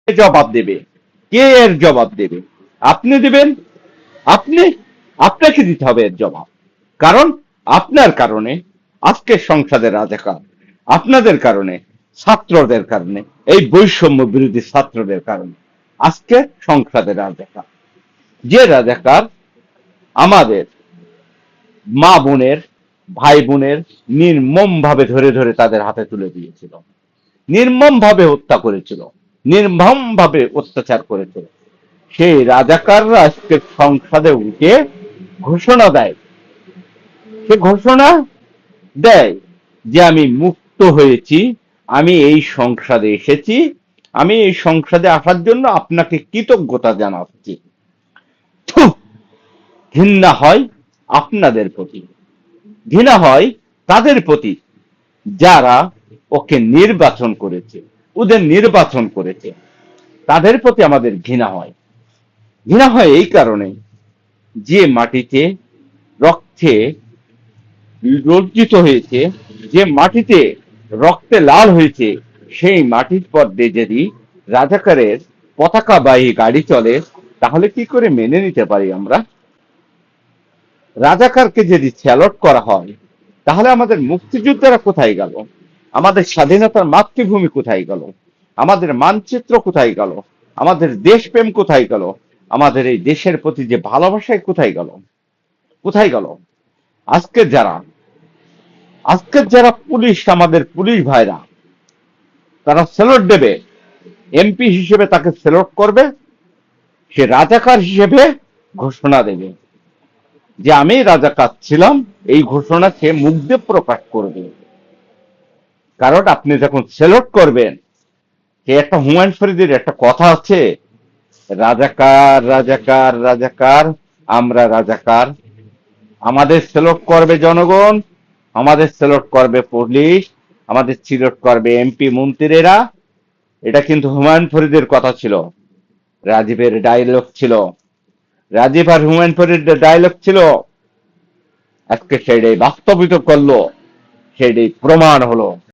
জবাব দেবে? কে এর জবাব দেবে? আপনি দিবেন? আপনি আপনাকে দিতে হবে এর জবাব। কারণ আপনার কারণে আজকের সংসদের রাজাকার, আপনাদের কারণে, ছাত্রদের কারণে, এই বৈষম্য বিরোধী ছাত্রদের কারণে আজকে সংসদের রাজাকার। যে রাজাকার আমাদের মা বোনের, ভাই বোনের নির্মম ভাবে ধরে ধরে তাদের হাতে তুলে দিয়েছিল, নির্মম ভাবে হত্যা করেছিল, নির্মম ভাবে অত্যাচার করেছিল। সেই রাজাকাররা আজকে সংসদে উঠে ঘোষণা দেয়, সে ঘোষণা দেয় যে আমি মুক্ত হয়েছি, আমি এই সংসদে এসেছি, আমি এই সংসদে আসার জন্য আপনাকে কৃতজ্ঞতা জানাচ্ছি। থুঃ, ঘৃণা হয় আপনাদের প্রতি, ঘৃণা হয় তাদের প্রতি যারা ওকে নির্বাচন করেছে, ওদের নির্বাচন করেছে, তাদের প্রতি আমাদের ঘৃণা হয়। ঘৃণা হয় এই কারণে, যে মাটিতে রক্তে রঞ্জিত হয়েছে, যে মাটিতে রক্তে লাল হয়েছে, সেই মাটির পথে যদি রাজাকারের পতাকাবাহী গাড়ি চলে, তাহলে কি করে মেনে নিতে পারি আমরা? রাজাকারকে যদি স্যালুট করা হয়, তাহলে আমাদের মুক্তিযোদ্ধারা কোথায় গেল? আমাদের স্বাধীনতার মাতৃভূমি কোথায় গেল? আমাদের মানচিত্র কোথায় গেল? আমাদের দেশপ্রেম কোথায় গেল? আমাদের এই দেশের প্রতি যে ভালোবাসায় কোথায় গেল? কোথায় গেল? আজকে যারা আজকের যারা পুলিশ, আমাদের পুলিশ ভাইরা, তারা স্যালুট দেবে, এমপি হিসেবে তাকে স্যালুট করবে, সে রাজাকার হিসেবে ঘোষণা দেবে যে আমি রাজাকার ছিলাম, এই ঘোষণা সে মুখ দিয়ে প্রকাশ করবে। কারণ আপনি যখন স্যালুট করবেন, সে একটা হুমায়ুন ফরিদের একটা কথা আছে, রাজাকার রাজাকার রাজাকার, আমরা রাজাকার, আমাদের স্যালুট করবে জনগণ, আমাদের স্যালুট করবে পুলিশ, আমাদের স্যালুট করবে এমপি মন্ত্রীরা। এটা কিন্তু হুমায়ুন ফরিদের কথা ছিল, রাজীবের ডায়লগ ছিল, রাজীব আর হুমায়ুন ফরিদের ডায়লগ ছিল। আজকে সেটাই বাস্তবিত করলো, সেটাই প্রমাণ হলো।